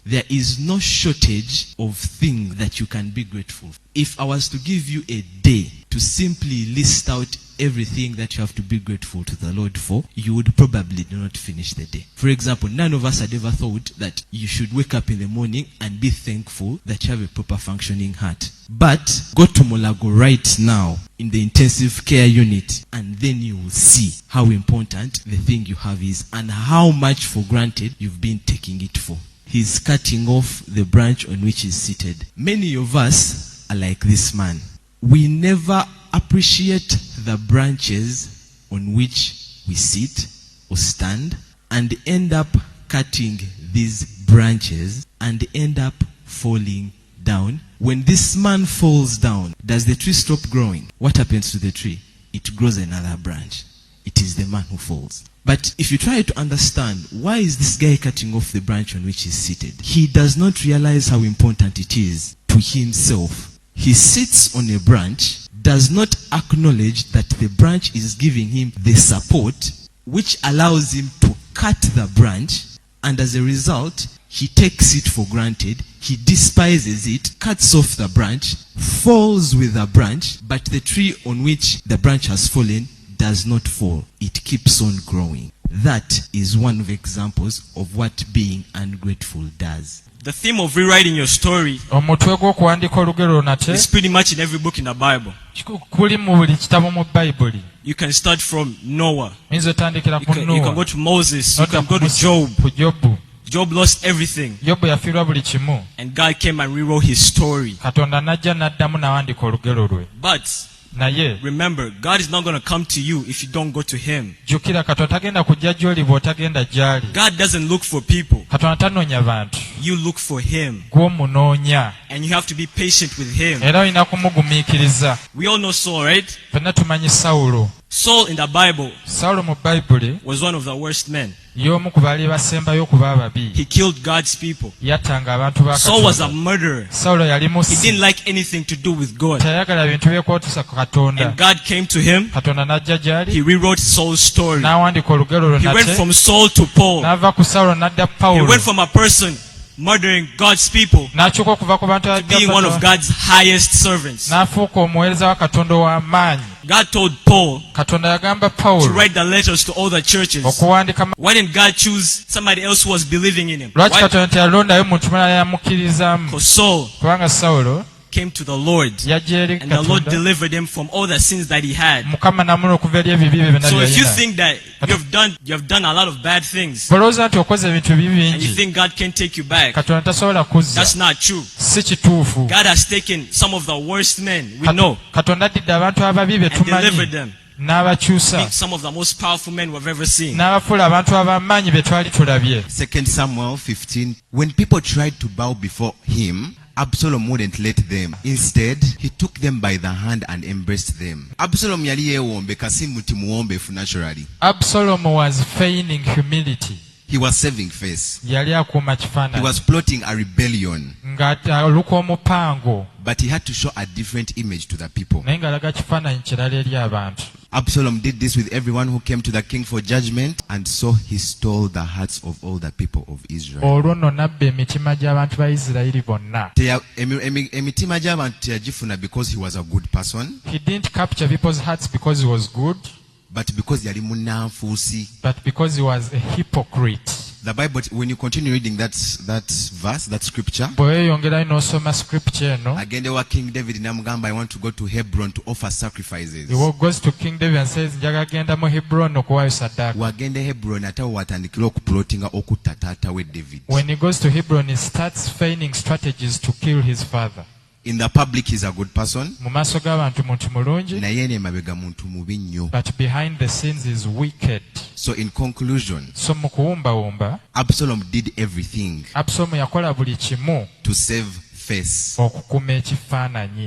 There is no shortage of things that you can be grateful for. If I was to give you a day to simply list out everything that you have to be grateful to the Lord for, you would probably not finish the day. For example, none of us had ever thought that you should wake up in the morning and be thankful that you have a proper functioning heart. But go to Molago right now in the intensive care unit, and then you will see how important the thing you have is and how much for granted you've been taking it for. He's cutting off the branch on which he's seated. Many of us are like this man. We never appreciate the branches on which we sit or stand, and end up cutting these branches and end up falling down. When this man falls down, does the tree stop growing? What happens to the tree? It grows another branch. It is the man who falls. But if you try to understand, why is this guy cutting off the branch on which he's seated? He does not realize how important it is to himself. He sits on a branch, does not acknowledge that the branch is giving him the support which allows him to cut the branch, and as a result, he takes it for granted, he despises it, cuts off the branch, falls with the branch, but the tree on which the branch has fallen does not fall. It keeps on growing. That is one of the examples of what being ungrateful does. The theme of rewriting your story is pretty much in every book in the Bible. You can start from Noah. You can go to Moses. You can go to Job. Job lost everything. And God came and rewrote his story. But remember, God is not going to come to you if you don't go to him. God doesn't look for people. You look for him. And you have to be patient with him. We all know Saul, right? Saul in the Bible was one of the worst men. He killed God's people. Saul was a murderer. He didn't like anything to do with God. And God came to him. He rewrote Saul's story. He went from Saul to Paul. He went from a person murdering God's people to being one of God's highest servants. God told Paul to write the letters to all the churches. Why didn't God choose somebody else who was believing in him? Because Saul came to the Lord, and the Lord delivered him from all the sins that he had. So if you think that you've done a lot of bad things and you think God can take you back, that's not true. God has taken some of the worst men we know and delivered them. Some of the most powerful men we've ever seen. 2 Samuel 15. When people tried to bow before him, Absalom wouldn't let them. Instead, he took them by the hand and embraced them. Absalom was feigning humility. He was saving face. He was plotting a rebellion. But he had to show a different image to the people. Absalom did this with everyone who came to the king for judgment, and so he stole the hearts of all the people of Israel. Because he was a good person. He didn't capture people's hearts because he was good, but because he was a hypocrite. The Bible, when you continue reading that verse, that scripture, again there were King David namugamba, I want to go to Hebron to offer sacrifices. He goes to King David and says, when he goes to Hebron, he starts feigning strategies to kill his father. In the public, he's a good person. But behind the scenes, he's wicked. So in conclusion, Absalom did everything to save face.